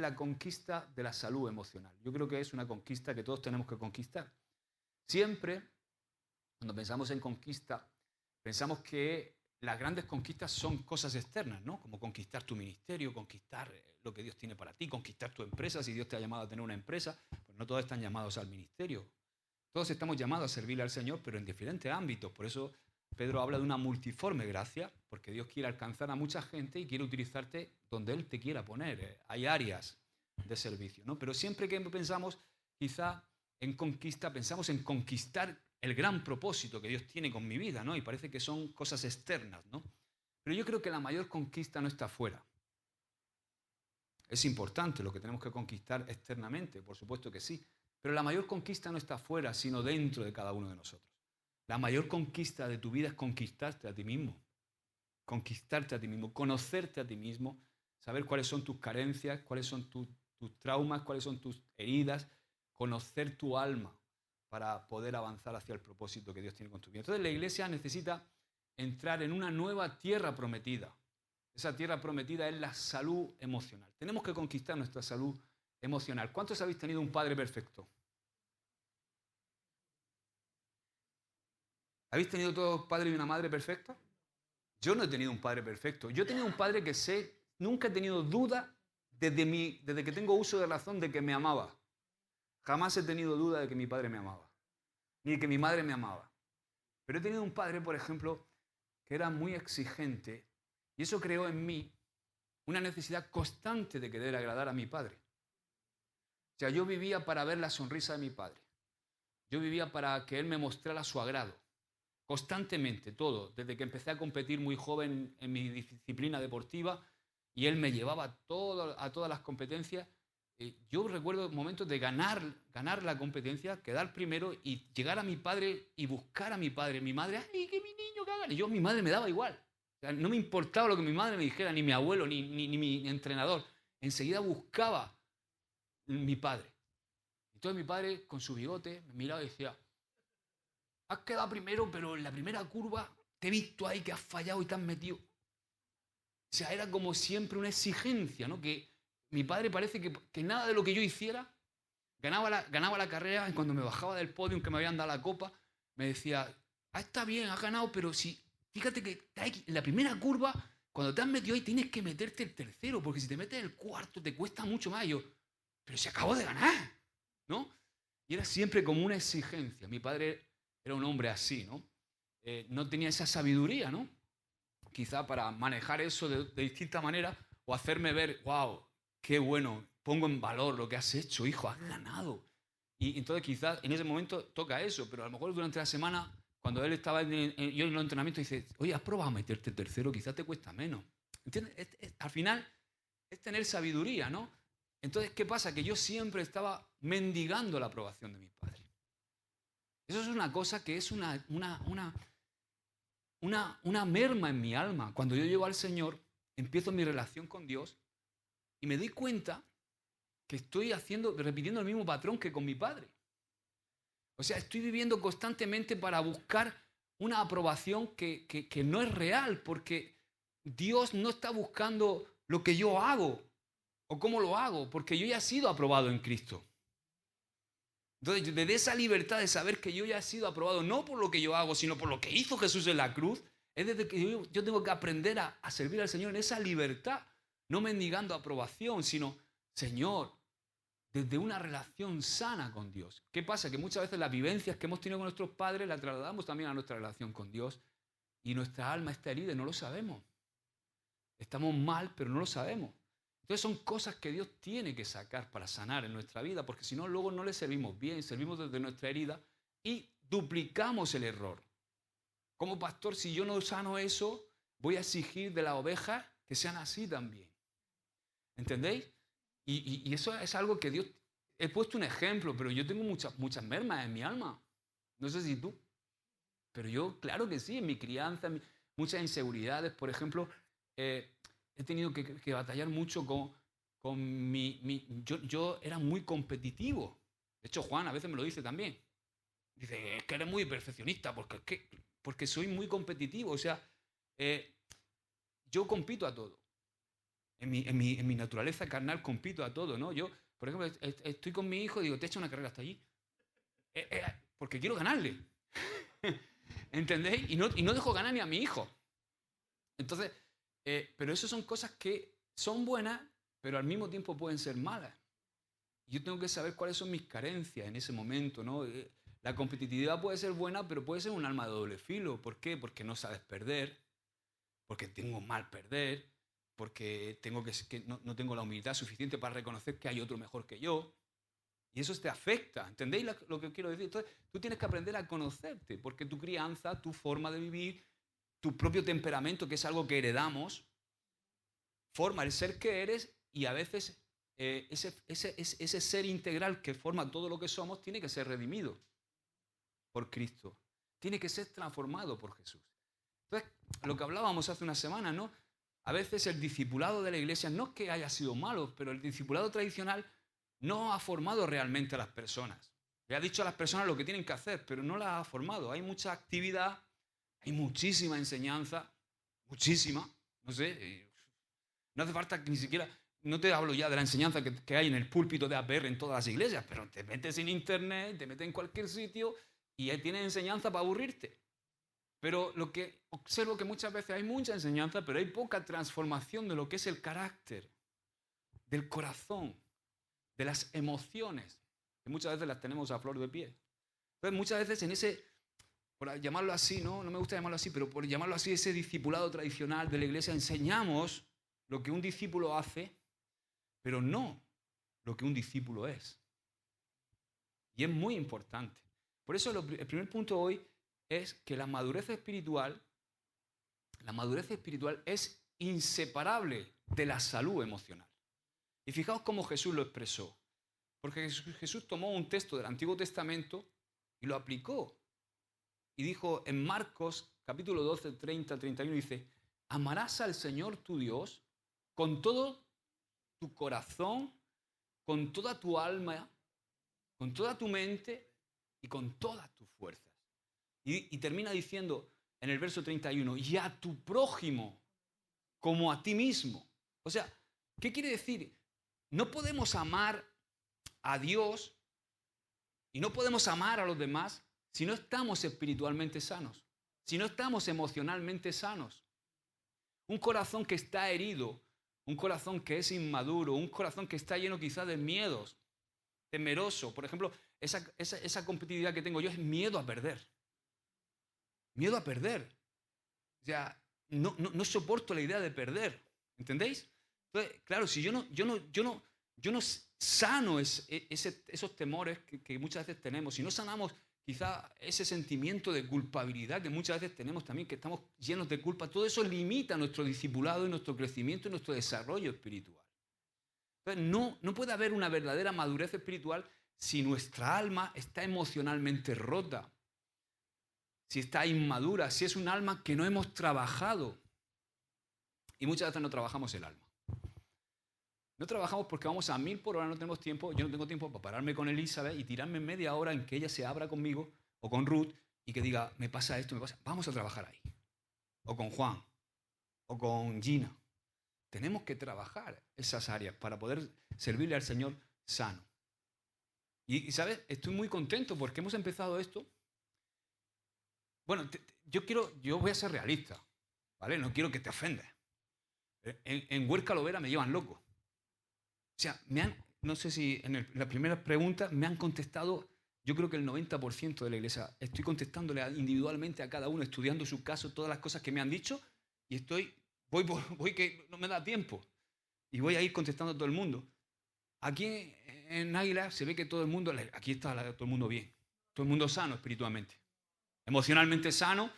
la conquista de la salud emocional. Yo creo que es una conquista que todos tenemos que conquistar. Siempre, cuando pensamos en conquista, pensamos que las grandes conquistas son cosas externas, ¿no? Como conquistar tu ministerio, conquistar lo que Dios tiene para ti, conquistar tu empresa, si Dios te ha llamado a tener una empresa. Pues no todos están llamados al ministerio. Todos estamos llamados a servirle al Señor, pero en diferentes ámbitos. Por eso Pedro habla de una multiforme gracia, porque Dios quiere alcanzar a mucha gente y quiere utilizarte donde Él te quiera poner. Hay áreas de servicio, ¿no? Pero siempre que pensamos quizá en conquista, pensamos en conquistar el gran propósito que Dios tiene con mi vida, ¿no? Y parece que son cosas externas, ¿no? Pero yo creo que la mayor conquista no está afuera. Es importante lo que tenemos que conquistar externamente, por supuesto que sí. Pero la mayor conquista no está afuera, sino dentro de cada uno de nosotros. La mayor conquista de tu vida es conquistarte a ti mismo. Conquistarte a ti mismo, conocerte a ti mismo, saber cuáles son tus carencias, cuáles son tus traumas, cuáles son tus heridas, conocer tu alma para poder avanzar hacia el propósito que Dios tiene con tu vida. Entonces la iglesia necesita entrar en una nueva tierra prometida. Esa tierra prometida es la salud emocional. Tenemos que conquistar nuestra salud emocional. ¿Cuántos habéis tenido un padre perfecto? ¿Habéis tenido todos un padre y una madre perfectos? Yo no he tenido un padre perfecto. Yo he tenido un padre que nunca he tenido duda desde que tengo uso de razón de que me amaba. Jamás he tenido duda de que mi padre me amaba, ni de que mi madre me amaba. Pero he tenido un padre, por ejemplo, que era muy exigente y eso creó en mí una necesidad constante de querer agradar a mi padre. O sea, yo vivía para ver la sonrisa de mi padre. Yo vivía para que él me mostrara su agrado. Constantemente, todo. Desde que empecé a competir muy joven en mi disciplina deportiva y él me llevaba a todas las competencias. Yo recuerdo momentos de ganar la competencia, quedar primero y llegar a mi padre y buscar a mi padre. Mi madre, ¡ay, que mi niño que haga! Y mi madre me daba igual. O sea, no me importaba lo que mi madre me dijera, ni mi abuelo, ni mi entrenador. Enseguida buscaba mi padre. Entonces mi padre, con su bigote, me miraba y decía, has quedado primero, pero en la primera curva te he visto ahí que has fallado y te has metido. O sea, era como siempre una exigencia, ¿no? Que mi padre parece que nada de lo que yo hiciera ganaba la carrera y cuando me bajaba del podio, que me habían dado la copa, me decía, está bien, has ganado, pero si, fíjate que en la primera curva, cuando te has metido ahí, tienes que meterte el tercero, porque si te metes el cuarto te cuesta mucho más. Y yo, pero si acabo de ganar, ¿no? Y era siempre como una exigencia. Mi padre era un hombre así, ¿no? No tenía esa sabiduría, ¿no? Quizá para manejar eso de distinta manera o hacerme ver, wow, qué bueno, pongo en valor lo que has hecho, hijo, has ganado. Y entonces quizás en ese momento toca eso, pero a lo mejor durante la semana, cuando él estaba yo en los entrenamientos, dice, oye, ¿has probado a meterte tercero? Quizás te cuesta menos. ¿Entiendes? Al final es tener sabiduría, ¿no? Entonces, ¿qué pasa? Que yo siempre estaba mendigando la aprobación de mi padre. Eso es una cosa que es una merma en mi alma. Cuando yo llego al Señor, empiezo mi relación con Dios y me doy cuenta que estoy repitiendo el mismo patrón que con mi padre. O sea, estoy viviendo constantemente para buscar una aprobación que no es real, porque Dios no está buscando lo que yo hago o cómo lo hago, porque yo ya he sido aprobado en Cristo. Entonces, desde esa libertad de saber que yo ya he sido aprobado, no por lo que yo hago, sino por lo que hizo Jesús en la cruz, es desde que yo tengo que aprender a servir al Señor en esa libertad, no mendigando aprobación, sino, Señor, desde una relación sana con Dios. ¿Qué pasa? Que muchas veces las vivencias que hemos tenido con nuestros padres las trasladamos también a nuestra relación con Dios y nuestra alma está herida y no lo sabemos. Estamos mal, pero no lo sabemos. Entonces son cosas que Dios tiene que sacar para sanar en nuestra vida, porque si no, luego no le servimos bien, servimos desde nuestra herida y duplicamos el error. Como pastor, si yo no sano eso, voy a exigir de las ovejas que sean así también. ¿Entendéis? Y eso es algo que Dios... He puesto un ejemplo, pero yo tengo muchas mermas en mi alma. No sé si tú. Pero yo, claro que sí, en mi crianza, muchas inseguridades. Por ejemplo, he tenido que batallar mucho con yo era muy competitivo. De hecho, Juan a veces me lo dice también. Dice, es que eres muy perfeccionista, porque soy muy competitivo. O sea, yo compito a todo. En mi naturaleza carnal compito a todo, ¿no? Yo, por ejemplo, estoy con mi hijo y digo, te echa una carrera hasta allí. Porque quiero ganarle. ¿Entendéis? Y no dejo ganar ni a mi hijo. Entonces, pero eso son cosas que son buenas, pero al mismo tiempo pueden ser malas. Yo tengo que saber cuáles son mis carencias en ese momento, ¿no? La competitividad puede ser buena, pero puede ser un arma de doble filo. ¿Por qué? Porque no sabes perder, porque tengo mal perder, porque no tengo la humildad suficiente para reconocer que hay otro mejor que yo. Y eso te afecta, ¿entendéis lo que quiero decir? Entonces, tú tienes que aprender a conocerte, porque tu crianza, tu forma de vivir, tu propio temperamento, que es algo que heredamos, forma el ser que eres y a veces ese ser integral que forma todo lo que somos tiene que ser redimido por Cristo. Tiene que ser transformado por Jesús. Entonces, lo que hablábamos hace una semana, ¿no? A veces el discipulado de la iglesia no es que haya sido malo, pero el discipulado tradicional no ha formado realmente a las personas. Le ha dicho a las personas lo que tienen que hacer, pero no las ha formado. Hay mucha actividad, hay muchísima enseñanza, muchísima, no sé, no hace falta que ni siquiera, no te hablo ya de la enseñanza que hay en el púlpito de APR en todas las iglesias, pero te metes en internet, te metes en cualquier sitio y ahí tienes enseñanza para aburrirte. Pero lo que observo que muchas veces hay mucha enseñanza, pero hay poca transformación de lo que es el carácter, del corazón, de las emociones, que muchas veces las tenemos a flor de piel. Entonces muchas veces en ese, por llamarlo así, no me gusta llamarlo así, pero por llamarlo así, ese discipulado tradicional de la iglesia, enseñamos lo que un discípulo hace, pero no lo que un discípulo es. Y es muy importante. Por eso el primer punto hoy es que la madurez espiritual es inseparable de la salud emocional. Y fijaos cómo Jesús lo expresó. Porque Jesús tomó un texto del Antiguo Testamento y lo aplicó. Y dijo en Marcos capítulo 12, 30, 31, dice, amarás al Señor tu Dios con todo tu corazón, con toda tu alma, con toda tu mente y con todas tus fuerzas. Y termina diciendo en el verso 31, y a tu prójimo como a ti mismo. O sea, ¿qué quiere decir? No podemos amar a Dios y no podemos amar a los demás si no estamos espiritualmente sanos, si no estamos emocionalmente sanos. Un corazón que está herido, un corazón que es inmaduro, un corazón que está lleno quizás de miedos, temeroso. Por ejemplo, esa competitividad que tengo yo es miedo a perder. Miedo a perder. O sea, no soporto la idea de perder. ¿Entendéis? Entonces, claro, si yo no sano esos temores que muchas veces tenemos, si no sanamos quizá ese sentimiento de culpabilidad que muchas veces tenemos también, que estamos llenos de culpa, todo eso limita nuestro discipulado y nuestro crecimiento y nuestro desarrollo espiritual. Entonces, no puede haber una verdadera madurez espiritual si nuestra alma está emocionalmente rota, si está inmadura, si es un alma que no hemos trabajado. Y muchas veces no trabajamos el alma. No trabajamos porque vamos a 1000 por hora, no tenemos tiempo. Yo no tengo tiempo para pararme con Elizabeth y tirarme media hora en que ella se abra conmigo o con Ruth y que diga, me pasa esto, me pasa. Vamos a trabajar ahí. O con Juan, o con Gina. Tenemos que trabajar esas áreas para poder servirle al Señor sano. Y ¿sabes? Estoy muy contento porque hemos empezado esto. Bueno, yo voy a ser realista, ¿vale? No quiero que te ofendas. En Huerca Lovera me llevan loco. O sea, no sé si en la primera pregunta me han contestado, yo creo que el 90% de la iglesia. Estoy contestándole individualmente a cada uno, estudiando su caso, todas las cosas que me han dicho, y voy que no me da tiempo. Y voy a ir contestando a todo el mundo. Aquí en Águila se ve que todo el mundo, aquí está todo el mundo bien, todo el mundo sano espiritualmente, emocionalmente sano,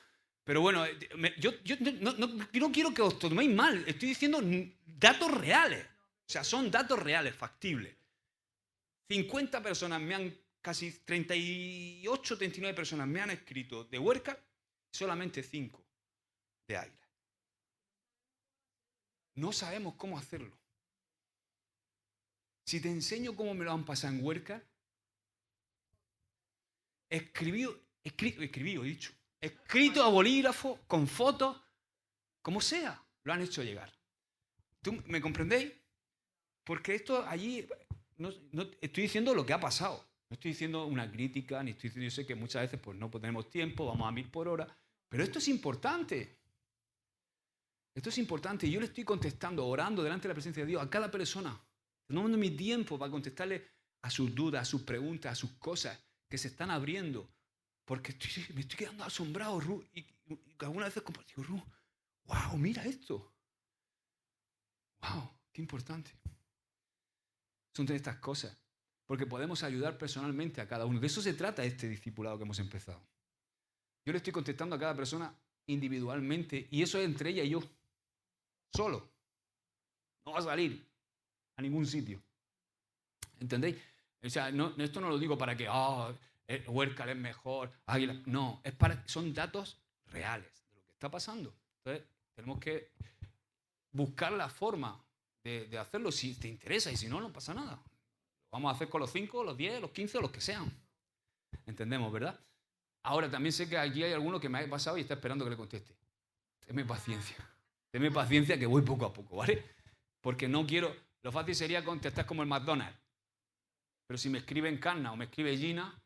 pero bueno, yo no quiero que os toméis mal, estoy diciendo datos reales, o sea, son datos reales, factibles. 50 personas casi 38, 39 personas me han escrito de Huerca, solamente 5 de Águila. No sabemos cómo hacerlo. Si te enseño cómo me lo han pasado en Huerca, escrito a bolígrafo, con fotos, como sea, lo han hecho llegar. ¿Tú me comprendéis? Porque esto allí, no estoy diciendo lo que ha pasado. No estoy diciendo una crítica, ni estoy diciendo, yo sé que muchas veces pues, no tenemos tiempo, vamos a 1000 por hora, pero esto es importante. Esto es importante y yo le estoy contestando, orando delante de la presencia de Dios a cada persona, tomando mi tiempo para contestarle a sus dudas, a sus preguntas, a sus cosas que se están abriendo, porque me estoy quedando asombrado, Ru, y algunas veces compartido, Ru, wow, mira esto, wow, qué importante. Son de estas cosas, porque podemos ayudar personalmente a cada uno. De eso se trata este discipulado que hemos empezado. Yo le estoy contestando a cada persona individualmente y eso es entre ella y yo. Solo. No va a salir a ningún sitio. ¿Entendéis? O sea, esto no lo digo para que Huércal es mejor, Águila. No, son datos reales de lo que está pasando. Entonces, tenemos que buscar la forma de hacerlo si te interesa y si no, no pasa nada. Lo vamos a hacer con los 5, los 10, los 15 o los que sean. Entendemos, ¿verdad? Ahora, también sé que aquí hay alguno que me ha pasado y está esperando que le conteste. Tenme paciencia. Tenme paciencia que voy poco a poco, ¿vale? Porque no quiero... Lo fácil sería contestar como el McDonald's. Pero si me escribe Encarna o me escribe Gina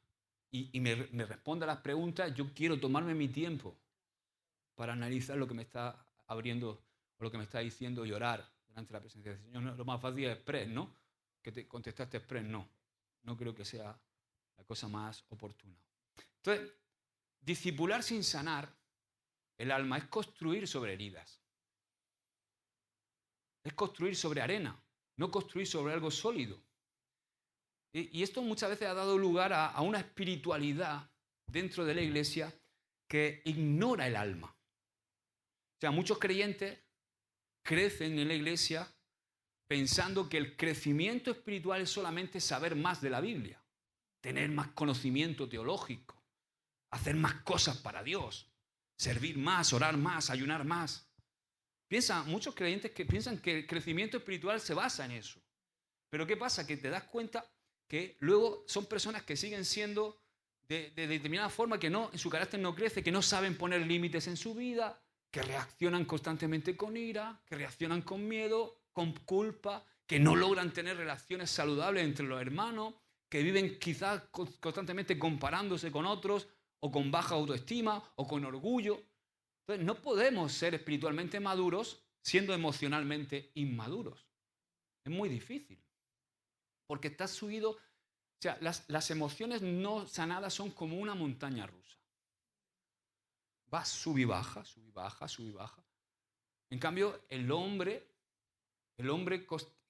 y me responde a las preguntas, yo quiero tomarme mi tiempo para analizar lo que me está abriendo o lo que me está diciendo y orar delante de la presencia del Señor. No, lo más fácil es express, ¿no? Que te contestaste express, no. No creo que sea la cosa más oportuna. Entonces, discipular sin sanar el alma es construir sobre heridas. Es construir sobre arena, no construir sobre algo sólido. Y esto muchas veces ha dado lugar a una espiritualidad dentro de la iglesia que ignora el alma. O sea, muchos creyentes crecen en la iglesia pensando que el crecimiento espiritual es solamente saber más de la Biblia, tener más conocimiento teológico, hacer más cosas para Dios, servir más, orar más, ayunar más. Muchos creyentes que piensan que el crecimiento espiritual se basa en eso. Pero ¿qué pasa? Que te das cuenta que luego son personas que siguen siendo de determinada forma, que no, en su carácter no crece, que no saben poner límites en su vida, que reaccionan constantemente con ira, que reaccionan con miedo, con culpa, que no logran tener relaciones saludables entre los hermanos, que viven quizás constantemente comparándose con otros, o con baja autoestima, o con orgullo. Entonces, no podemos ser espiritualmente maduros siendo emocionalmente inmaduros. Es muy difícil. Porque estás subido, o sea, las emociones no sanadas son como una montaña rusa. Va sub y baja, sub y baja, sub y baja. En cambio, el hombre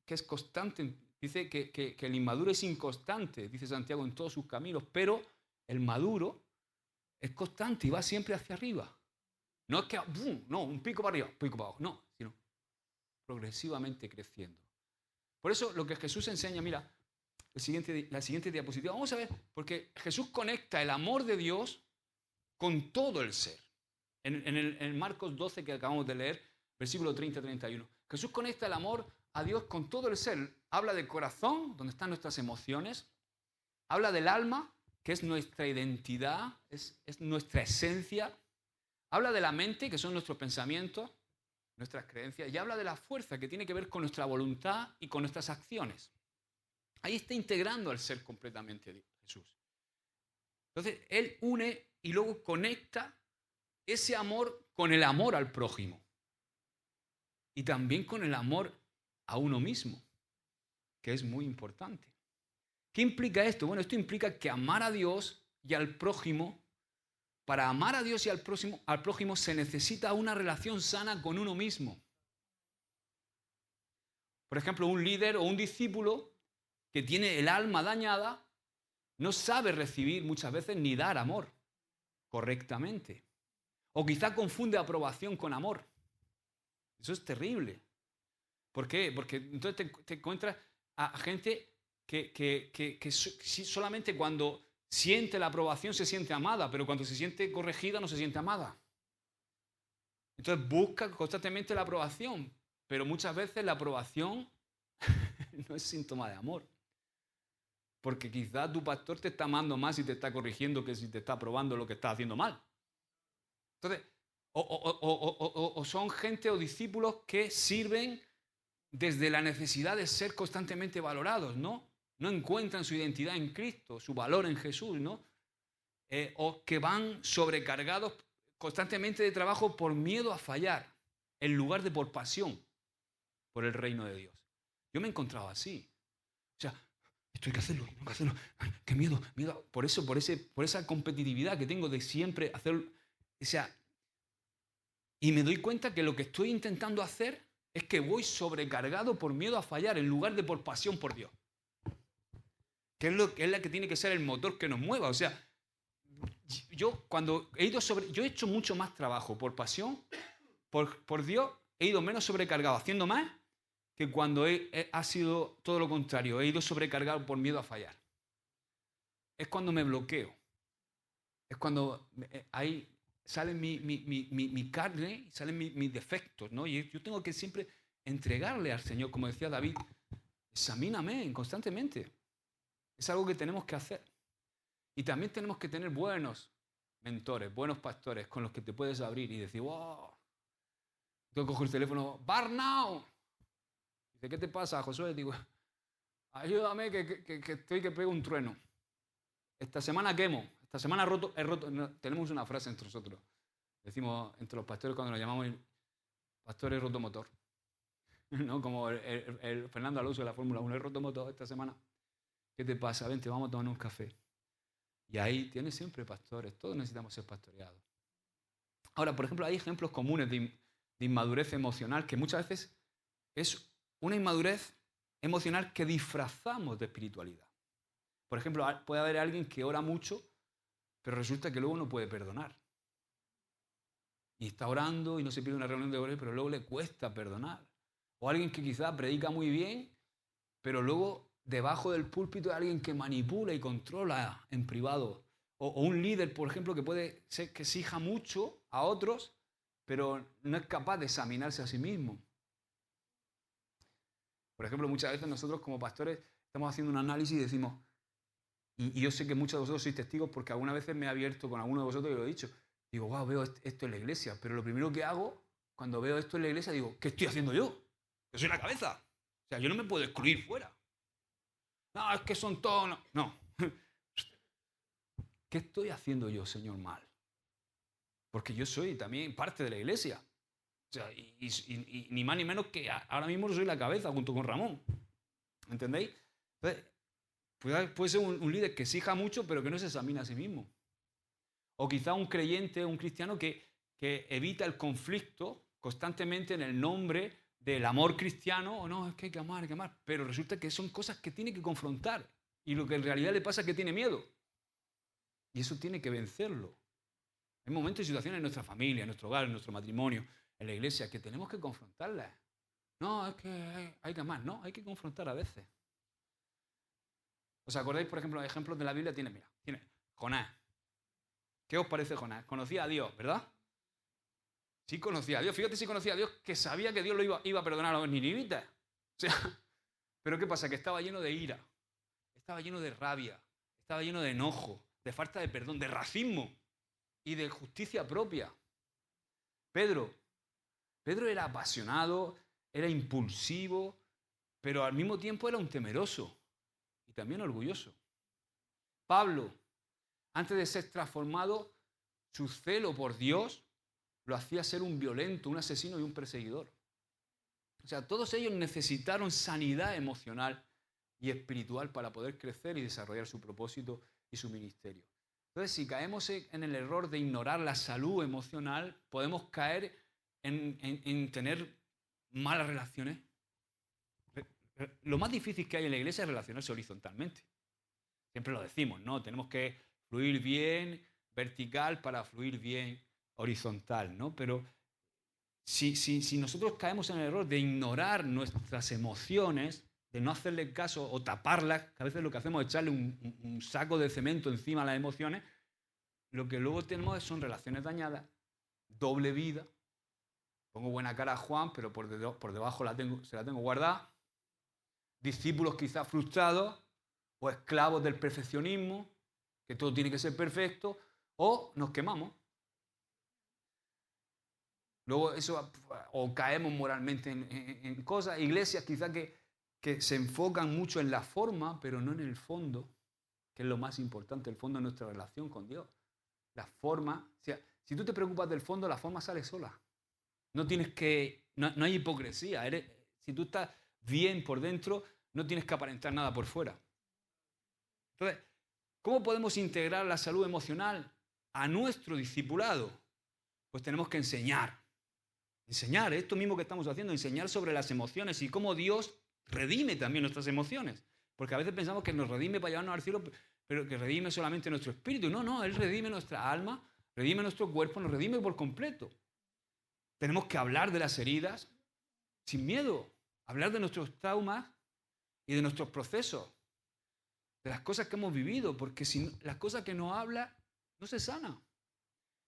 que es constante, dice que el inmaduro es inconstante, dice Santiago, en todos sus caminos, pero el maduro es constante y va siempre hacia arriba. No es que, un pico para arriba, un pico para abajo, no, sino progresivamente creciendo. Por eso lo que Jesús enseña, mira, la siguiente diapositiva, vamos a ver, porque Jesús conecta el amor de Dios con todo el ser. En Marcos 12 que acabamos de leer, versículo 30-31, Jesús conecta el amor a Dios con todo el ser. Habla del corazón, donde están nuestras emociones, habla del alma, que es nuestra identidad, es nuestra esencia, habla de la mente, que son nuestros pensamientos, nuestras creencias, y habla de la fuerza, que tiene que ver con nuestra voluntad y con nuestras acciones. Ahí está integrando al ser completamente Jesús. Entonces, Él une y luego conecta ese amor con el amor al prójimo. Y también con el amor a uno mismo, que es muy importante. ¿Qué implica esto? Bueno, esto implica que amar a Dios y al prójimo, para amar a Dios y al prójimo se necesita una relación sana con uno mismo. Por ejemplo, un líder o un discípulo que tiene el alma dañada no sabe recibir muchas veces ni dar amor correctamente. O quizá confunde aprobación con amor. Eso es terrible. ¿Por qué? Porque entonces te encuentras a gente que solamente cuando siente la aprobación se siente amada, pero cuando se siente corregida no se siente amada. Entonces busca constantemente la aprobación, pero muchas veces la aprobación no es síntoma de amor. Porque quizás tu pastor te está amando más y te está corrigiendo que si te está aprobando lo que estás haciendo mal. Entonces, o son gente o discípulos que sirven desde la necesidad de ser constantemente valorados, ¿no? No encuentran su identidad en Cristo, su valor en Jesús, ¿no? O que van sobrecargados constantemente de trabajo por miedo a fallar, en lugar de por pasión por el reino de Dios. Yo me he encontrado así. O sea, esto hay que hacerlo, tengo que hacerlo. Ay, qué miedo, miedo. Por esa competitividad que tengo de siempre hacer. O sea, y me doy cuenta que lo que estoy intentando hacer es que voy sobrecargado por miedo a fallar en lugar de por pasión por Dios. Que es la que tiene que ser el motor que nos mueva. O sea, yo he hecho mucho más trabajo por pasión, por Dios, he ido menos sobrecargado haciendo más que cuando ha sido todo lo contrario, he ido sobrecargado por miedo a fallar. Es cuando me bloqueo. Es cuando ahí sale mi carne, salen mis defectos, ¿no? Y yo tengo que siempre entregarle al Señor, como decía David, examíname constantemente. Es algo que tenemos que hacer. Y también tenemos que tener buenos mentores, buenos pastores con los que te puedes abrir y decir, wow, yo cojo el teléfono, Barnau. Dice, ¿qué te pasa, Josué? Digo, ayúdame que estoy que pego un trueno. Esta semana quemo, esta semana he roto. No, tenemos una frase entre nosotros. Decimos entre los pastores cuando nos llamamos pastores roto motor. ¿No? Como el Fernando Alonso de la Fórmula 1, he roto motor esta semana. ¿Qué te pasa? Vente, vamos a tomar un café. Y ahí tienes siempre pastores. Todos necesitamos ser pastoreados. Ahora, por ejemplo, hay ejemplos comunes de inmadurez emocional que muchas veces es una inmadurez emocional que disfrazamos de espiritualidad. Por ejemplo, puede haber alguien que ora mucho, pero resulta que luego no puede perdonar. Y está orando y no se pierde una reunión de oración, pero luego le cuesta perdonar. O alguien que quizá predica muy bien, pero luego debajo del púlpito hay alguien que manipula y controla en privado. O un líder, por ejemplo, que puede ser que exija mucho a otros, pero no es capaz de examinarse a sí mismo. Por ejemplo, muchas veces nosotros como pastores estamos haciendo un análisis y decimos, y yo sé que muchos de vosotros sois testigos porque algunas veces me he abierto con alguno de vosotros y lo he dicho. Digo, wow, veo esto en la iglesia, pero lo primero que hago cuando veo esto en la iglesia digo, ¿qué estoy haciendo yo? Yo soy la cabeza. O sea, yo no me puedo excluir fuera. No, es que son todos... No. ¿Qué estoy haciendo yo, Señor, mal? Porque yo soy también parte de la iglesia. O sea, y ni más ni menos que ahora mismo soy la cabeza junto con Ramón. ¿Entendéis? Entonces, puede ser un líder que exija mucho, pero que no se examina a sí mismo. O quizá un creyente, un cristiano que evita el conflicto constantemente en el nombre del amor cristiano. O no, es que hay que amar, hay que amar. Pero resulta que son cosas que tiene que confrontar. Y lo que en realidad le pasa es que tiene miedo. Y eso tiene que vencerlo. Hay momentos y situaciones en nuestra familia, en nuestro hogar, en nuestro matrimonio, en la iglesia, que tenemos que confrontarlas. No, es que hay que amar. No, hay que confrontar a veces. ¿Os acordáis, por ejemplo, los ejemplos de la Biblia? Tiene Jonás. ¿Qué os parece Jonás? Conocía a Dios, ¿verdad? Sí conocía a Dios. Fíjate si conocía a Dios, que sabía que Dios lo iba a perdonar a los ninivitas. O sea, pero ¿qué pasa? Que estaba lleno de ira, estaba lleno de rabia, estaba lleno de enojo, de falta de perdón, de racismo y de justicia propia. Pedro era apasionado, era impulsivo, pero al mismo tiempo era un temeroso y también orgulloso. Pablo, antes de ser transformado, su celo por Dios lo hacía ser un violento, un asesino y un perseguidor. O sea, todos ellos necesitaron sanidad emocional y espiritual para poder crecer y desarrollar su propósito y su ministerio. Entonces, si caemos en el error de ignorar la salud emocional, podemos caer en tener malas relaciones. Lo más difícil que hay en la iglesia es relacionarse horizontalmente. Siempre lo decimos, ¿no? Tenemos que fluir bien vertical para fluir bien horizontal, ¿no? Pero si nosotros caemos en el error de ignorar nuestras emociones, de no hacerle caso o taparlas, que a veces lo que hacemos es echarle un saco de cemento encima a las emociones, lo que luego tenemos son relaciones dañadas, doble vida. Pongo buena cara a Juan, pero por debajo se la tengo guardada. Discípulos quizás frustrados o esclavos del perfeccionismo, que todo tiene que ser perfecto, o nos quemamos. Luego eso, o caemos moralmente en cosas. Iglesias quizás que se enfocan mucho en la forma, pero no en el fondo, que es lo más importante, el fondo de nuestra relación con Dios. La forma, o sea, si tú te preocupas del fondo, la forma sale sola. No tienes que, no hay hipocresía. Si tú estás bien por dentro, no tienes que aparentar nada por fuera. Entonces, ¿cómo podemos integrar la salud emocional a nuestro discipulado? Pues tenemos que enseñar. Enseñar, esto mismo que estamos haciendo, enseñar sobre las emociones y cómo Dios redime también nuestras emociones. Porque a veces pensamos que nos redime para llevarnos al cielo, pero que redime solamente nuestro espíritu. No, Él redime nuestra alma, redime nuestro cuerpo, nos redime por completo. Tenemos que hablar de las heridas sin miedo, hablar de nuestros traumas y de nuestros procesos, de las cosas que hemos vivido, porque si las cosas que no habla no se sanan.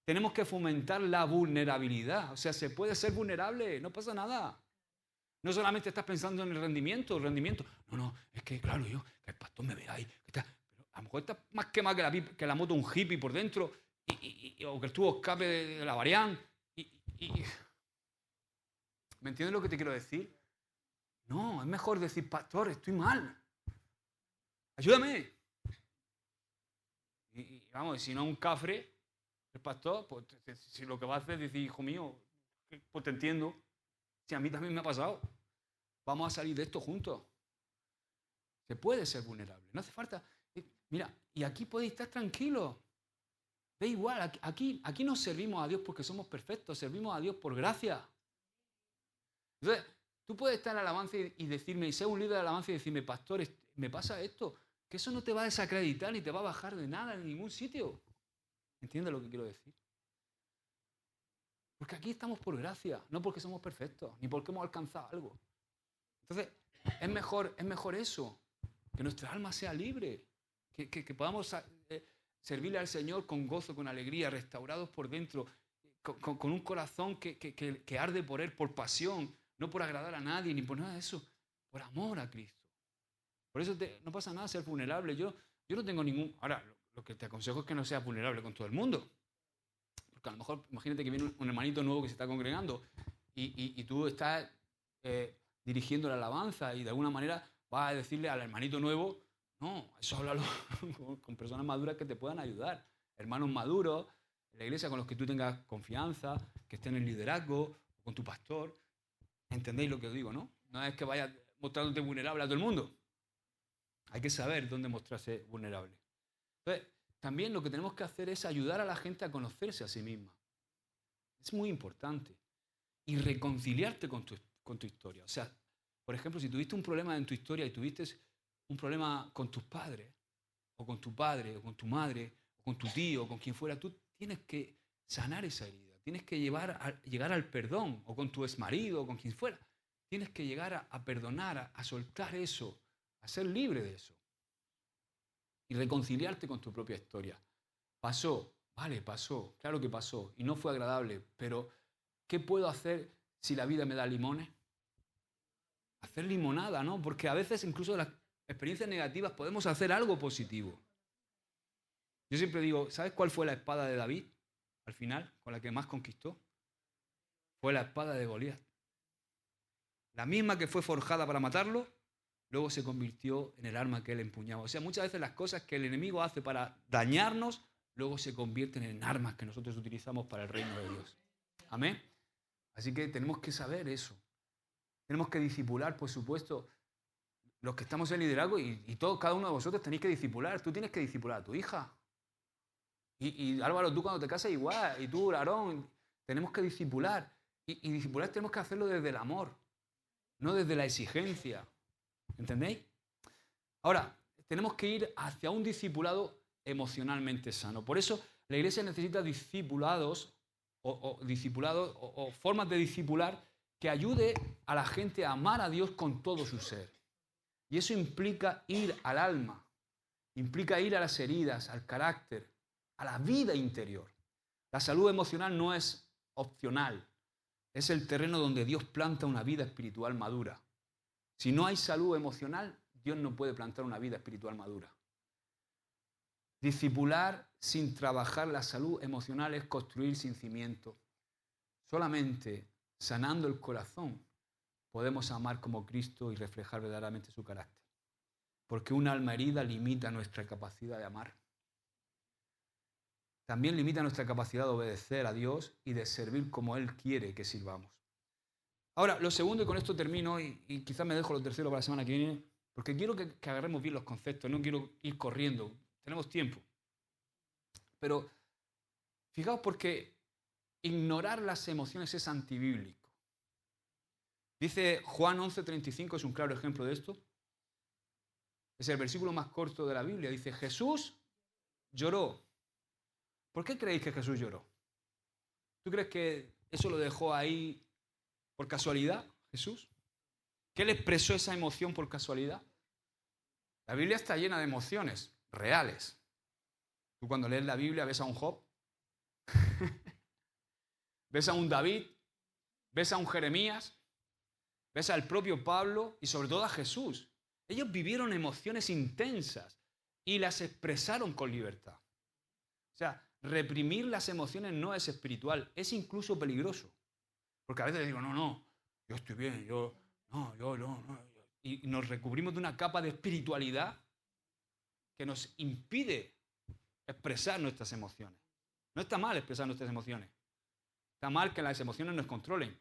Tenemos que fomentar la vulnerabilidad, o sea, se puede ser vulnerable, no pasa nada. No solamente estás pensando en el rendimiento. No, es que claro, que el pastor me vea ahí, pero a lo mejor estás más quemado que la moto un hippie por dentro, o que el tubo escape de la variante. ¿Me entiendes lo que te quiero decir? No, es mejor decir, pastor, estoy mal. Ayúdame. Y vamos, si no un cafre, el pastor, pues si lo que va a hacer es decir, hijo mío, pues te entiendo. Si a mí también me ha pasado. Vamos a salir de esto juntos. Se puede ser vulnerable. No hace falta. Mira, y aquí podéis estar tranquilos. Da igual, aquí no servimos a Dios porque somos perfectos, servimos a Dios por gracia. Entonces, tú puedes estar en alabanza y decirme, y ser un líder de alabanza y decirme, pastor, me pasa esto, que eso no te va a desacreditar ni te va a bajar de nada en ningún sitio. ¿Entiendes lo que quiero decir? Porque aquí estamos por gracia, no porque somos perfectos, ni porque hemos alcanzado algo. Entonces, es mejor eso, que nuestra alma sea libre, que podamos servirle al Señor con gozo, con alegría, restaurados por dentro, con un corazón que arde por Él, por pasión, no por agradar a nadie, ni por nada de eso, por amor a Cristo. Por eso no pasa nada ser vulnerable. Yo no tengo ningún... Ahora, lo que te aconsejo es que no seas vulnerable con todo el mundo. Porque a lo mejor, imagínate que viene un hermanito nuevo que se está congregando y tú estás dirigiendo la alabanza y de alguna manera vas a decirle al hermanito nuevo, no, eso háblalo con personas maduras que te puedan ayudar. Hermanos maduros, en la iglesia con los que tú tengas confianza, que estén en el liderazgo, con tu pastor. ¿Entendéis lo que os digo, no? No es que vayas mostrándote vulnerable a todo el mundo. Hay que saber dónde mostrarse vulnerable. Entonces, también lo que tenemos que hacer es ayudar a la gente a conocerse a sí misma. Es muy importante. Y reconciliarte con tu historia. O sea, por ejemplo, si tuviste un problema en tu historia y tuviste un problema con tus padres, o con tu padre, o con tu madre, o con tu tío, o con quien fuera, tú tienes que sanar esa herida. Tienes que llegar al perdón, o con tu exmarido, o con quien fuera. Tienes que llegar a perdonar, a soltar eso, a ser libre de eso. Y reconciliarte con tu propia historia. Pasó, vale, pasó, claro que pasó, y no fue agradable, pero ¿qué puedo hacer si la vida me da limones? Hacer limonada, ¿no? Porque a veces incluso de las experiencias negativas podemos hacer algo positivo. Yo siempre digo, ¿sabes cuál fue la espada de David al final, con la que más conquistó? Fue la espada de Goliat. La misma que fue forjada para matarlo, luego se convirtió en el arma que él empuñaba. O sea, muchas veces las cosas que el enemigo hace para dañarnos, luego se convierten en armas que nosotros utilizamos para el reino de Dios. Amén. Así que tenemos que saber eso. Tenemos que discipular, por supuesto, los que estamos en liderazgo y todos, cada uno de vosotros tenéis que discipular. Tú tienes que discipular a tu hija. Y Álvaro, tú cuando te casas igual. Y tú, Aarón, tenemos que discipular. Y discipular tenemos que hacerlo desde el amor, no desde la exigencia. ¿Entendéis? Ahora, tenemos que ir hacia un discipulado emocionalmente sano. Por eso la iglesia necesita discipulados o formas de discipular que ayude a la gente a amar a Dios con todo su ser. Y eso implica ir al alma, implica ir a las heridas, al carácter, a la vida interior. La salud emocional no es opcional, es el terreno donde Dios planta una vida espiritual madura. Si no hay salud emocional, Dios no puede plantar una vida espiritual madura. Discipular sin trabajar la salud emocional es construir sin cimiento. solamente sanando el corazón podemos amar como Cristo y reflejar verdaderamente su carácter. Porque un alma herida limita nuestra capacidad de amar. También limita nuestra capacidad de obedecer a Dios y de servir como Él quiere que sirvamos. Ahora, lo segundo, y con esto termino, y quizás me dejo lo tercero para la semana que viene, porque quiero que agarremos bien los conceptos, no quiero ir corriendo, tenemos tiempo. Pero fijaos, porque ignorar las emociones es antibíblico. Dice Juan 11:35, es un claro ejemplo de esto. Es el versículo más corto de la Biblia. Dice, Jesús lloró. ¿Por qué creéis que Jesús lloró? ¿Tú crees que eso lo dejó ahí por casualidad, Jesús? ¿Que Él expresó esa emoción por casualidad? La Biblia está llena de emociones reales. Tú cuando lees la Biblia ves a un Job, ves a un David, ves a un Jeremías, ves al propio Pablo y sobre todo a Jesús. Ellos vivieron emociones intensas y las expresaron con libertad. O sea, reprimir las emociones no es espiritual, es incluso peligroso. Porque a veces les digo, no, yo estoy bien, no. Y nos recubrimos de una capa de espiritualidad que nos impide expresar nuestras emociones. No está mal expresar nuestras emociones. Está mal que las emociones nos controlen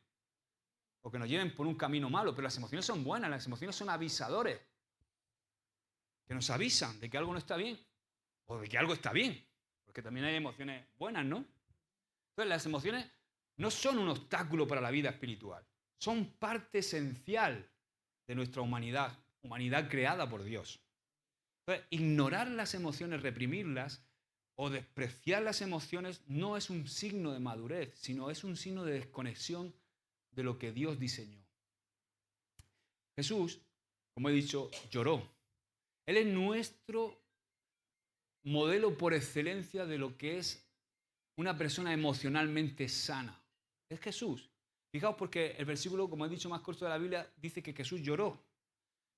o que nos lleven por un camino malo, pero las emociones son buenas, las emociones son avisadores, que nos avisan de que algo no está bien o de que algo está bien, porque también hay emociones buenas, ¿no? Entonces, las emociones no son un obstáculo para la vida espiritual, son parte esencial de nuestra humanidad creada por Dios. Entonces, ignorar las emociones, reprimirlas o despreciar las emociones no es un signo de madurez, sino es un signo de desconexión de lo que Dios diseñó. Jesús, como he dicho, lloró. Él es nuestro modelo por excelencia de lo que es una persona emocionalmente sana. Es Jesús. Fijaos porque el versículo, como he dicho, más corto de la Biblia, dice que Jesús lloró.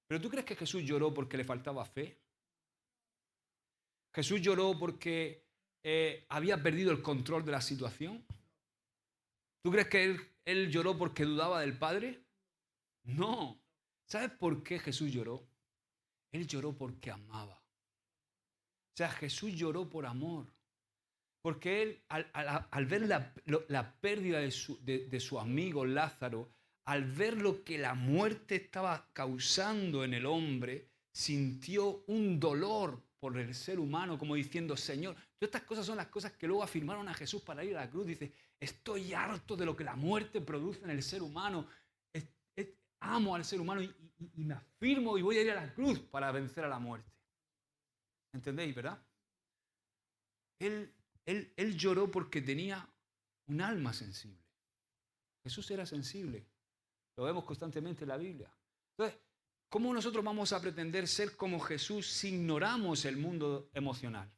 ¿Pero tú crees que Jesús lloró porque le faltaba fe? ¿Jesús lloró porque había perdido el control de la situación? ¿Tú crees que él lloró porque dudaba del Padre? No. ¿Sabes por qué Jesús lloró? Él lloró porque amaba. O sea, Jesús lloró por amor. Porque él, al ver la pérdida de su amigo Lázaro, al ver lo que la muerte estaba causando en el hombre, sintió un dolor por el ser humano, como diciendo, Señor, todas estas cosas son las cosas que luego afirmaron a Jesús para ir a la cruz. Dice, estoy harto de lo que la muerte produce en el ser humano. Amo al ser humano y me afirmo y voy a ir a la cruz para vencer a la muerte. ¿Entendéis, verdad? Él lloró porque tenía un alma sensible. Jesús era sensible. Lo vemos constantemente en la Biblia. Entonces, ¿cómo nosotros vamos a pretender ser como Jesús si ignoramos el mundo emocional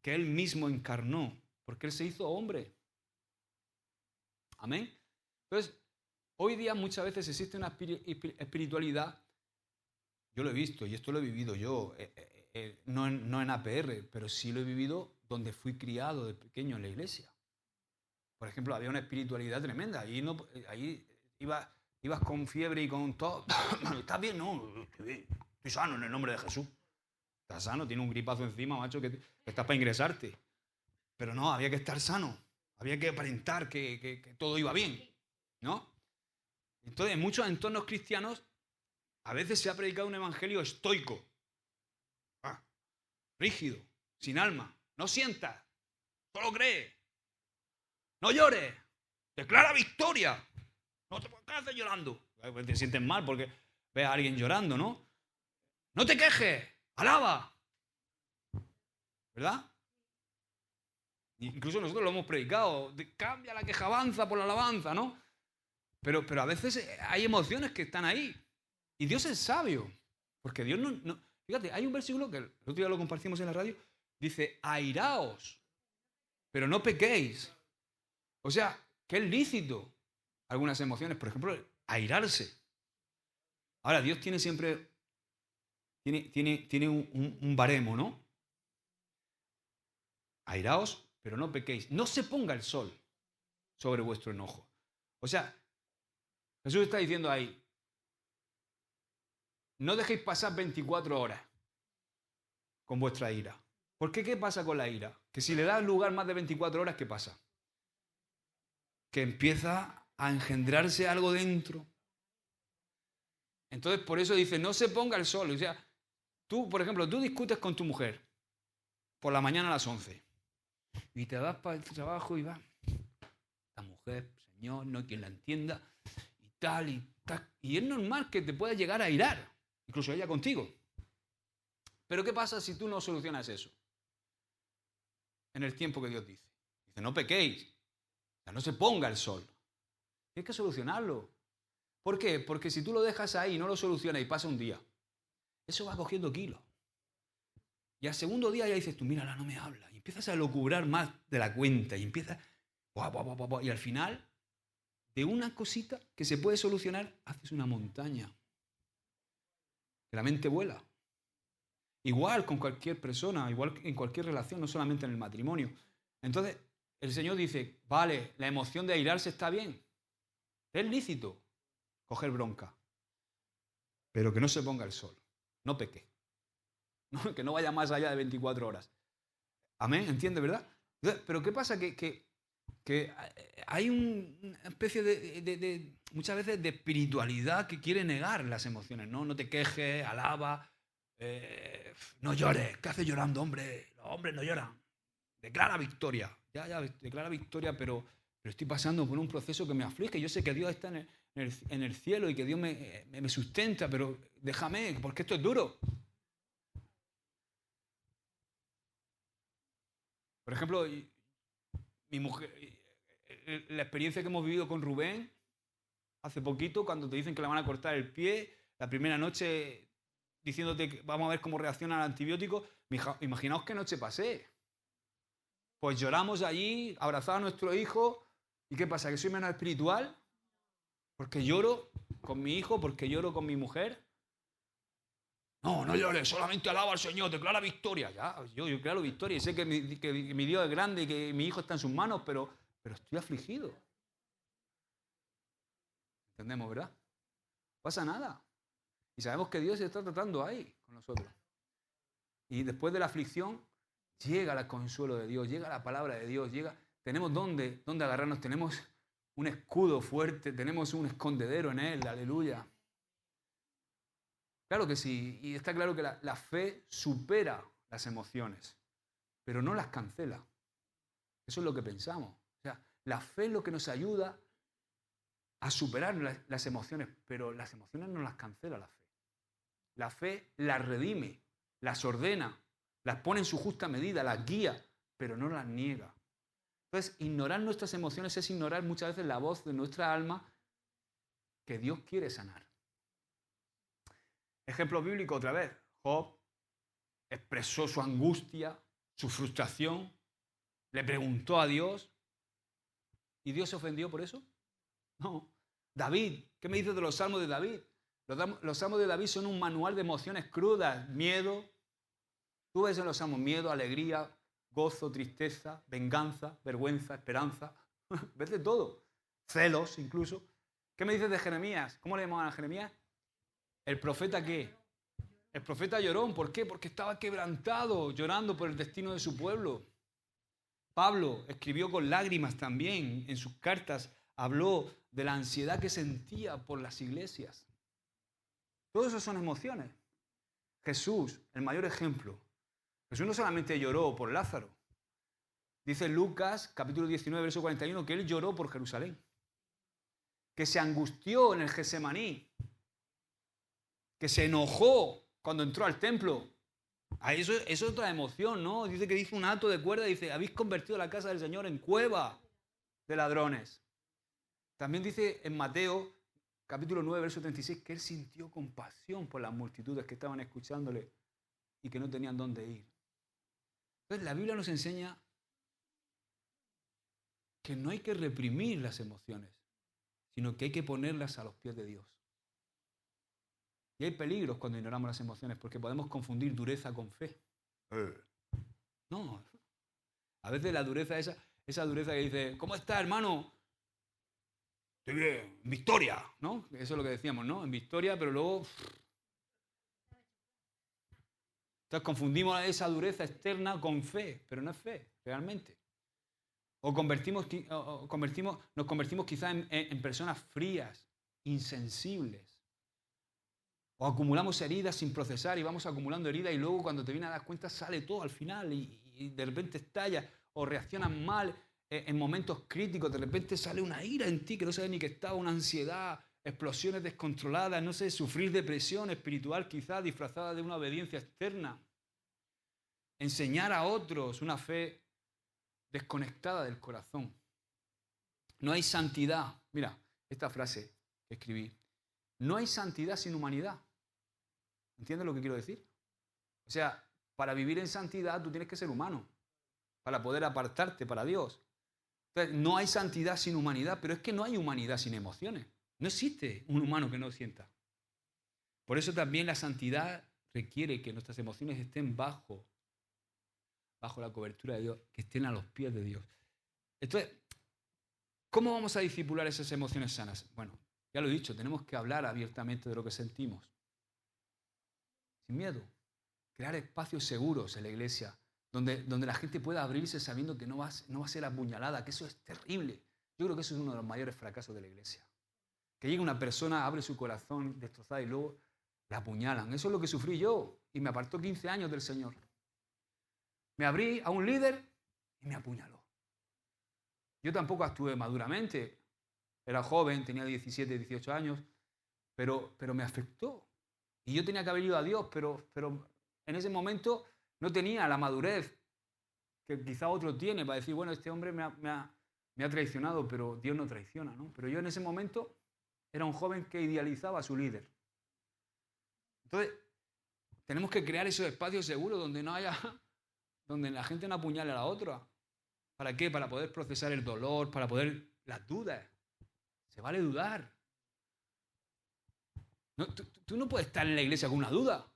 que Él mismo encarnó? Porque Él se hizo hombre. Amén. Entonces, hoy día muchas veces existe una espiritualidad, yo lo he visto y esto lo he vivido yo, no en APR, pero sí lo he vivido donde fui criado de pequeño en la iglesia. Por ejemplo, había una espiritualidad tremenda. Ahí ibas con fiebre y con todo. ¿Estás bien? No, estoy sano en el nombre de Jesús. Estás sano, tiene un gripazo encima, macho, que estás para ingresarte. Pero no, había que estar sano. Había que aparentar que todo iba bien, ¿no? Entonces, en muchos entornos cristianos, a veces se ha predicado un evangelio estoico. Rígido, sin alma. No sientas, solo cree. No llores, declara victoria. No te quedes llorando. Te sientes mal porque ves a alguien llorando, ¿no? No te quejes, alaba. ¿Verdad? Incluso nosotros lo hemos predicado. Cambia la quejabanza por la alabanza, ¿no? Pero a veces hay emociones que están ahí. Y Dios es sabio. Porque Dios no... Fíjate, hay un versículo que el otro día lo compartimos en la radio. Dice, airaos, pero no pequéis. O sea, que es lícito algunas emociones. Por ejemplo, airarse. Ahora, Dios tiene siempre... Tiene un baremo, ¿no? Airaos, pero no pequéis. No se ponga el sol sobre vuestro enojo. O sea, Jesús está diciendo ahí, no dejéis pasar 24 horas con vuestra ira. ¿Por qué? ¿Qué pasa con la ira? Que si le das lugar más de 24 horas, ¿qué pasa? Que empieza a engendrarse algo dentro. Entonces, por eso dice, no se ponga el sol. O sea, tú, por ejemplo, tú discutes con tu mujer por la mañana a las 11 y te vas para el trabajo y vas, la mujer, señor, no hay quien la entienda, y tal, y tal. Y es normal que te pueda llegar a irar, incluso ella contigo. Pero ¿qué pasa si tú no solucionas eso? En el tiempo que Dios dice. Dice, no pequéis, o sea, no se ponga el sol. Tienes que solucionarlo. ¿Por qué? Porque si tú lo dejas ahí y no lo solucionas y pasa un día, eso va cogiendo kilos. Y al segundo día ya dices tú, mírala, no me habla. Y empiezas a locubrar más de la cuenta. Y empiezas, y al final, de una cosita que se puede solucionar, haces una montaña. Que la mente vuela. Igual con cualquier persona, igual en cualquier relación, no solamente en el matrimonio. Entonces, el Señor dice, vale, la emoción de airarse está bien. Es lícito coger bronca. Pero que no se ponga el sol. No peque. No, que no vaya más allá de 24 horas. Amén, ¿entiendes, verdad? Pero ¿qué pasa? Que hay una especie de muchas veces de espiritualidad que quiere negar las emociones, ¿no? No te quejes, alaba, no llores. ¿Qué haces llorando, hombre? Los hombres no lloran. Declara victoria. Ya, declara victoria, pero estoy pasando por un proceso que me aflige. Yo sé que Dios está en el cielo y que Dios me sustenta, pero déjame, porque esto es duro. Por ejemplo, mi mujer, la experiencia que hemos vivido con Rubén hace poquito, cuando te dicen que le van a cortar el pie, la primera noche diciéndote que vamos a ver cómo reacciona al antibiótico, imaginaos qué noche pasé. Pues lloramos allí, abrazaba a nuestro hijo, ¿y qué pasa? ¿Que soy menos espiritual? ¿Porque lloro con mi hijo? ¿Porque lloro con mi mujer? No, no llores, solamente alaba al Señor, declara victoria. Ya, yo declaro victoria y sé que mi Dios es grande y que mi hijo está en sus manos, pero estoy afligido. ¿Entendemos, verdad? No pasa nada. Y sabemos que Dios se está tratando ahí con nosotros. Y después de la aflicción llega el consuelo de Dios, llega la palabra de Dios, tenemos dónde agarrarnos, tenemos un escudo fuerte, tenemos un escondedero en Él, aleluya. Claro que sí, y está claro que la fe supera las emociones, pero no las cancela. Eso es lo que pensamos. O sea, la fe es lo que nos ayuda a superar las emociones, pero las emociones no las cancela la fe. La fe las redime, las ordena, las pone en su justa medida, las guía, pero no las niega. Entonces, ignorar nuestras emociones es ignorar muchas veces la voz de nuestra alma que Dios quiere sanar. Ejemplo bíblico otra vez. Job expresó su angustia, su frustración, le preguntó a Dios. ¿Y Dios se ofendió por eso? No. David, ¿qué me dices de los salmos de David? Los salmos de David son un manual de emociones crudas, miedo. Tú ves en los salmos miedo, alegría, gozo, tristeza, venganza, vergüenza, esperanza. Ves de todo. Celos incluso. ¿Qué me dices de Jeremías? ¿Cómo le llamaban a Jeremías? ¿El profeta qué? El profeta llorón. ¿Por qué? Porque estaba quebrantado, llorando por el destino de su pueblo. Pablo escribió con lágrimas también en sus cartas. Habló de la ansiedad que sentía por las iglesias. Todo eso son emociones. Jesús, el mayor ejemplo. Jesús no solamente lloró por Lázaro. Dice Lucas, capítulo 19, verso 41, que él lloró por Jerusalén. Que se angustió en el Getsemaní. Que se enojó cuando entró al templo. Eso es otra emoción, ¿no? Dice que hizo un acto de cuerda y dice, habéis convertido la casa del Señor en cueva de ladrones. También dice en Mateo, capítulo 9, verso 36, que él sintió compasión por las multitudes que estaban escuchándole y que no tenían dónde ir. Entonces la Biblia nos enseña que no hay que reprimir las emociones, sino que hay que ponerlas a los pies de Dios. Y hay peligros cuando ignoramos las emociones, porque podemos confundir dureza con fe. No, a veces la dureza, esa dureza que dice, ¿cómo está, hermano? estoy bien, en victoria, ¿no? Eso es lo que decíamos, ¿no? En victoria, pero luego... Entonces confundimos esa dureza externa con fe, pero no es fe, realmente. Nos convertimos quizás en personas frías, insensibles. O acumulamos heridas sin procesar y vamos acumulando heridas y luego cuando te vienes a dar cuenta sale todo al final y de repente estalla o reaccionas mal en momentos críticos, de repente sale una ira en ti que no sabes ni qué está, una ansiedad, explosiones descontroladas, no sé, sufrir depresión espiritual quizás disfrazada de una obediencia externa. Enseñar a otros una fe desconectada del corazón. No hay santidad. Mira, esta frase que escribí. No hay santidad sin humanidad. ¿Entiendes lo que quiero decir? O sea, para vivir en santidad tú tienes que ser humano, para poder apartarte para Dios. Entonces, no hay santidad sin humanidad, pero es que no hay humanidad sin emociones. No existe un humano que no sienta. Por eso también la santidad requiere que nuestras emociones estén bajo la cobertura de Dios, que estén a los pies de Dios. Entonces, ¿cómo vamos a discipular esas emociones sanas? Bueno, ya lo he dicho, tenemos que hablar abiertamente de lo que sentimos. Sin miedo. Crear espacios seguros en la iglesia, donde la gente pueda abrirse sabiendo que no va a ser apuñalada, que eso es terrible. Yo creo que eso es uno de los mayores fracasos de la iglesia. Que llegue una persona, abre su corazón destrozada y luego la apuñalan. Eso es lo que sufrí yo y me apartó 15 años del Señor. Me abrí a un líder y me apuñaló. Yo tampoco actué maduramente. Era joven, tenía 17, 18 años, pero me afectó. Y yo tenía que haber ido a Dios, pero en ese momento no tenía la madurez que quizá otro tiene para decir, bueno, este hombre me ha traicionado, pero Dios no traiciona, ¿no? Pero yo en ese momento era un joven que idealizaba a su líder. Entonces, tenemos que crear esos espacios seguros donde donde la gente no apuñale a la otra. ¿Para qué? Para poder procesar el dolor, para poder las dudas. Se vale dudar. No, tú no puedes estar en la iglesia con una duda.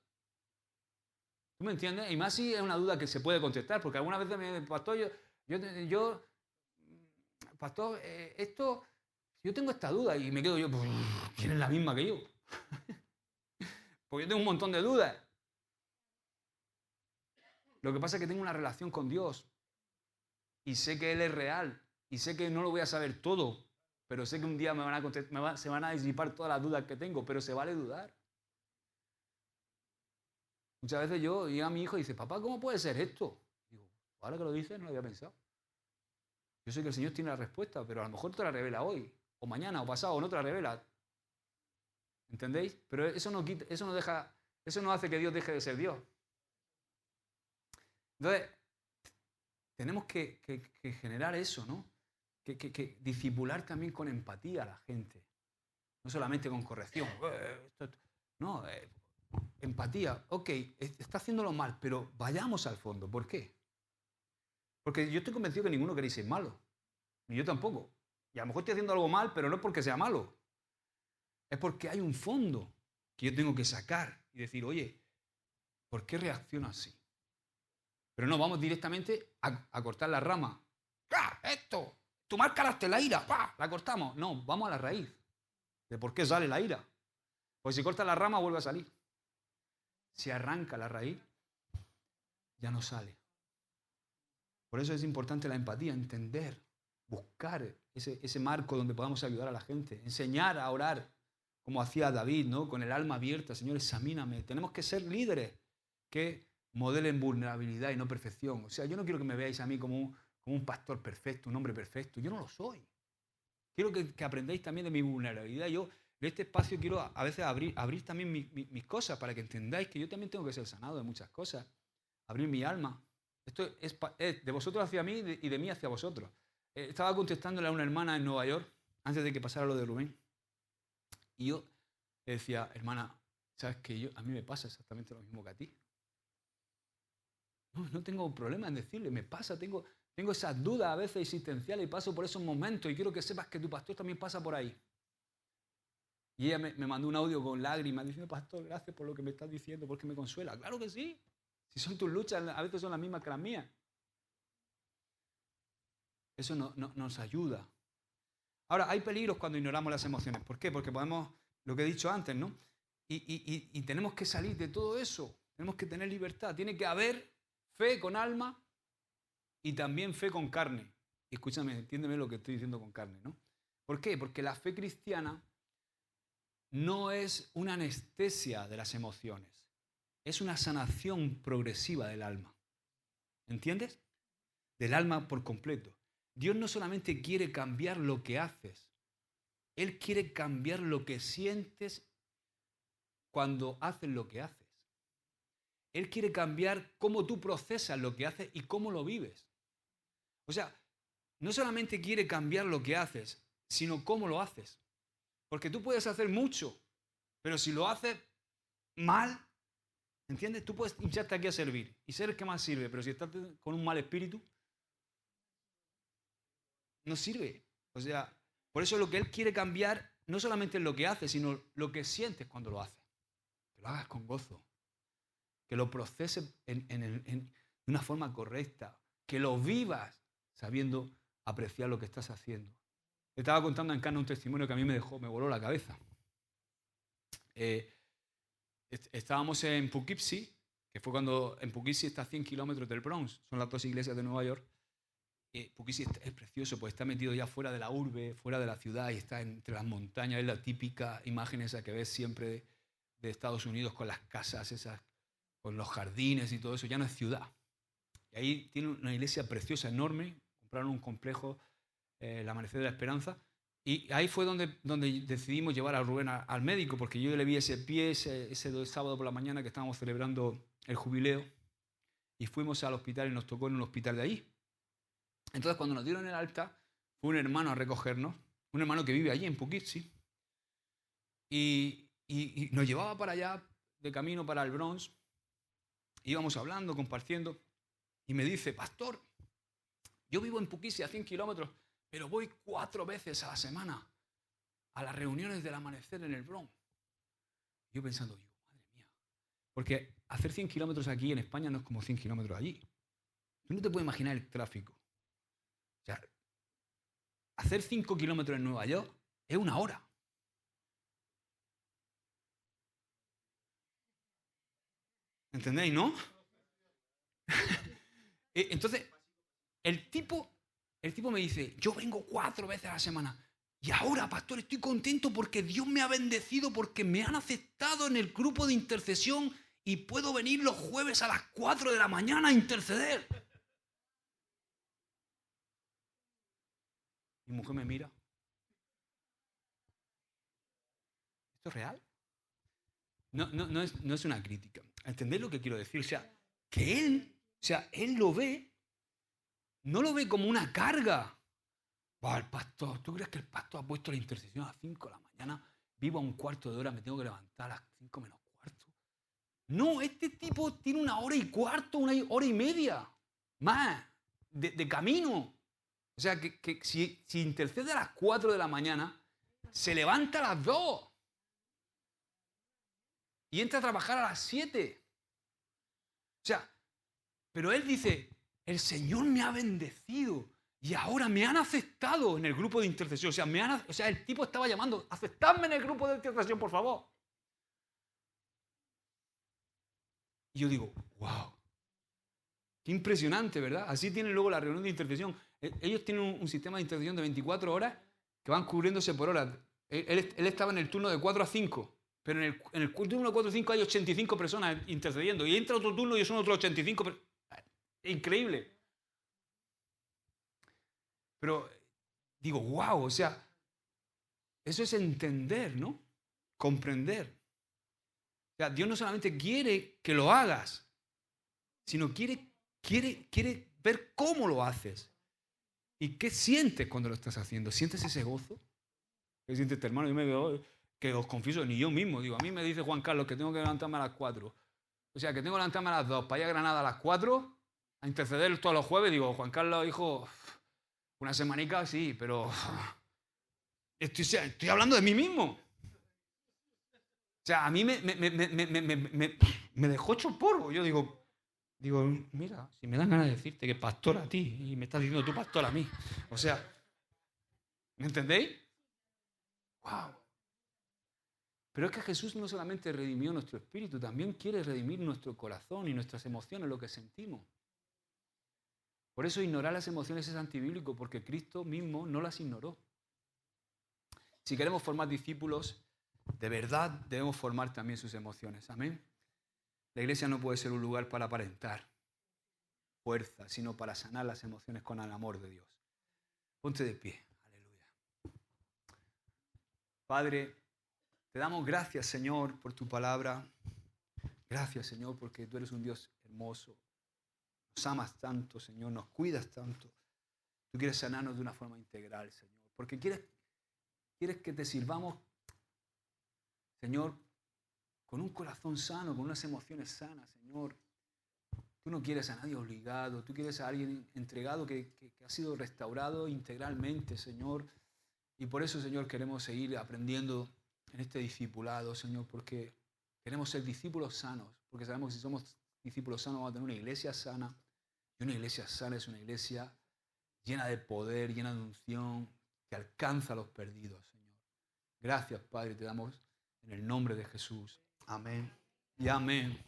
¿Tú me entiendes? Y más si es una duda que se puede contestar, porque algunas veces me dicen, pastor, pastor, yo tengo esta duda y me quedo yo, pues, tienes la misma que yo. Porque yo tengo un montón de dudas. Lo que pasa es que tengo una relación con Dios y sé que Él es real y sé que no lo voy a saber todo, pero sé que un día se van a disipar todas las dudas que tengo, pero se vale dudar. Muchas veces yo llega a mi hijo y dice, papá, ¿cómo puede ser esto? Digo, ahora que lo dices, no lo había pensado. Yo sé que el Señor tiene la respuesta, pero a lo mejor te la revela hoy, o mañana, o pasado, o no te la revela. ¿Entendéis? Pero eso no hace que Dios deje de ser Dios. Entonces, tenemos que generar eso, ¿no? Que discipular también con empatía a la gente. No solamente con corrección. No, empatía. Ok, está haciéndolo mal, pero vayamos al fondo. ¿Por qué? Porque yo estoy convencido que ninguno queréis ser malo. Ni yo tampoco. Y a lo mejor estoy haciendo algo mal, pero no es porque sea malo. Es porque hay un fondo que yo tengo que sacar y decir, oye, ¿por qué reacciono así? Pero no, vamos directamente a cortar la rama. ¡Ah! Esto, tu mal carácter, la ira, ¡pah! La cortamos. No, vamos a la raíz de por qué sale la ira. Pues si cortas la rama, vuelve a salir. Si arranca la raíz, ya no sale. Por eso es importante la empatía, entender, buscar ese marco donde podamos ayudar a la gente, enseñar a orar, como hacía David, ¿no? Con el alma abierta, Señor, examíname. Tenemos que ser líderes que modelen vulnerabilidad y no perfección. O sea, yo no quiero que me veáis a mí como un pastor perfecto, un hombre perfecto. Yo no lo soy. Quiero que aprendáis también de mi vulnerabilidad. Yo en este espacio quiero a veces abrir también mis cosas para que entendáis que yo también tengo que ser sanado de muchas cosas. Abrir mi alma. Esto es de vosotros hacia mí y de mí hacia vosotros. Estaba contestándole a una hermana en Nueva York antes de que pasara lo de Rubén. Y yo le decía, hermana, ¿sabes qué? A mí me pasa exactamente lo mismo que a ti. No tengo problema en decirle, me pasa, tengo esas dudas a veces existenciales y paso por esos momentos y quiero que sepas que tu pastor también pasa por ahí. Y ella me mandó un audio con lágrimas diciendo, pastor, gracias por lo que me estás diciendo, porque me consuela. Claro que sí. Si son tus luchas, a veces son las mismas que las mías. Eso nos ayuda Ahora, hay peligros cuando ignoramos las emociones. ¿Por qué? Porque podemos, lo que he dicho antes, ¿no? Y tenemos que salir de todo eso. Tenemos que tener libertad. Tiene que haber fe con alma y también fe con carne. Y escúchame, entiéndeme lo que estoy diciendo con carne, ¿no? ¿Por qué? Porque la fe cristiana no es una anestesia de las emociones. Es una sanación progresiva del alma. ¿Entiendes? Del alma por completo. Dios no solamente quiere cambiar lo que haces, Él quiere cambiar lo que sientes cuando haces lo que haces. Él quiere cambiar cómo tú procesas lo que haces y cómo lo vives. O sea, no solamente quiere cambiar lo que haces, sino cómo lo haces. Porque tú puedes hacer mucho, pero si lo haces mal, ¿entiendes? Tú puedes hincharte aquí a servir y ser el que más sirve, pero si estás con un mal espíritu, no sirve. O sea, por eso lo que Él quiere cambiar no solamente es lo que haces, sino lo que sientes cuando lo haces. Que lo hagas con gozo. Que lo proceses de una forma correcta. Que lo vivas sabiendo apreciar lo que estás haciendo. Te estaba contando en Cana un testimonio que a mí me voló la cabeza. Estábamos en Poughkeepsie, que fue cuando en Poughkeepsie está a 100 kilómetros del Bronx, son las dos iglesias de Nueva York. Poughkeepsie es precioso, pues está metido ya fuera de la urbe, fuera de la ciudad, y está entre las montañas. Es la típica imagen esa que ves siempre de Estados Unidos, con las casas esas, con los jardines y todo eso. Ya no es ciudad. Y ahí tiene una iglesia preciosa, enorme. Compraron un complejo, el Amanecer de la Esperanza. Y ahí fue donde decidimos llevar a Rubén al médico, porque yo le vi ese pie ese sábado por la mañana que estábamos celebrando el jubileo, y fuimos al hospital y nos tocó en un hospital de ahí. Entonces, cuando nos dieron el alta, fue un hermano a recogernos, un hermano que vive allí en Poughkeepsie, y nos llevaba para allá, de camino para el Bronx. Íbamos hablando, compartiendo, y me dice: pastor, yo vivo en Poughkeepsie a 100 kilómetros, pero voy 4 veces a la semana a las reuniones del Amanecer en el Bronx. Yo pensando, digo, madre mía, porque hacer 100 kilómetros aquí en España no es como 100 kilómetros allí. Tú no te puedes imaginar el tráfico. O sea, hacer 5 kilómetros en Nueva York es 1 hora. ¿Entendéis, no? Entonces, el tipo me dice: yo vengo 4 veces a la semana. Y ahora, pastor, estoy contento porque Dios me ha bendecido, porque me han aceptado en el grupo de intercesión y puedo venir los jueves a las 4 de la mañana a interceder. Mi mujer me mira. ¿Esto es real? No es una crítica. ¿Entendéis lo que quiero decir? O sea, que él lo ve, no lo ve como una carga. El pastor, ¿tú crees que el pastor ha puesto la intercesión a las 5 de la mañana? Vivo a 1/4 de hora, me tengo que levantar a las 5 menos cuarto. No, este tipo tiene 1 hora y cuarto, 1 hora y media más de camino. O sea, que si intercede a las 4 de la mañana, se levanta a las 2 y entra a trabajar a las 7. O sea, pero él dice: el Señor me ha bendecido y ahora me han aceptado en el grupo de intercesión. O sea, el tipo estaba llamando: aceptadme en el grupo de intercesión, por favor. Y yo digo, wow, qué impresionante, ¿verdad? Así tienen luego la reunión de intercesión. Ellos tienen un sistema de intercesión de 24 horas que van cubriéndose por horas. Él estaba en el turno de 4 a 5, pero en el turno de 4 a 5 hay 85 personas intercediendo. Y entra otro turno y son otros 85 personas. Increíble. Pero digo, wow, o sea, eso es entender, ¿no? Comprender. O sea, Dios no solamente quiere que lo hagas, sino quiere ver cómo lo haces. ¿Y qué sientes cuando lo estás haciendo? ¿Sientes ese gozo? ¿Qué sientes, hermano? Yo me veo, que os confieso, ni yo mismo. Digo, a mí me dice Juan Carlos que tengo que levantarme a las 4. O sea, que tengo que levantarme a las 2 para ir a Granada a las 4, a interceder todos los jueves. Digo, Juan Carlos, hijo, una semanica sí, pero estoy hablando de mí mismo. O sea, a mí me dejó hecho polvo. Yo digo, mira, si me dan ganas de decirte que pastor a ti y me estás diciendo tú pastor a mí. O sea, ¿Me entendéis? ¡Wow! Pero es que Jesús no solamente redimió nuestro espíritu, también quiere redimir nuestro corazón y nuestras emociones, lo que sentimos. Por eso ignorar las emociones es antibíblico, porque Cristo mismo no las ignoró. Si queremos formar discípulos, de verdad debemos formar también sus emociones. Amén. La iglesia no puede ser un lugar para aparentar fuerza, sino para sanar las emociones con el amor de Dios. Ponte de pie. Aleluya. Padre, te damos gracias, Señor, por tu palabra. Gracias, Señor, porque tú eres un Dios hermoso. Nos amas tanto, Señor, nos cuidas tanto. Tú quieres sanarnos de una forma integral, Señor, porque quieres que te sirvamos, Señor, con un corazón sano, con unas emociones sanas, Señor. Tú no quieres a nadie obligado, tú quieres a alguien entregado que ha sido restaurado integralmente, Señor. Y por eso, Señor, queremos seguir aprendiendo en este discipulado, Señor, porque queremos ser discípulos sanos, porque sabemos que si somos discípulos sanos vamos a tener una iglesia sana. Y una iglesia sana es una iglesia llena de poder, llena de unción, que alcanza a los perdidos, Señor. Gracias, Padre, te damos en el nombre de Jesús. Amén y amén.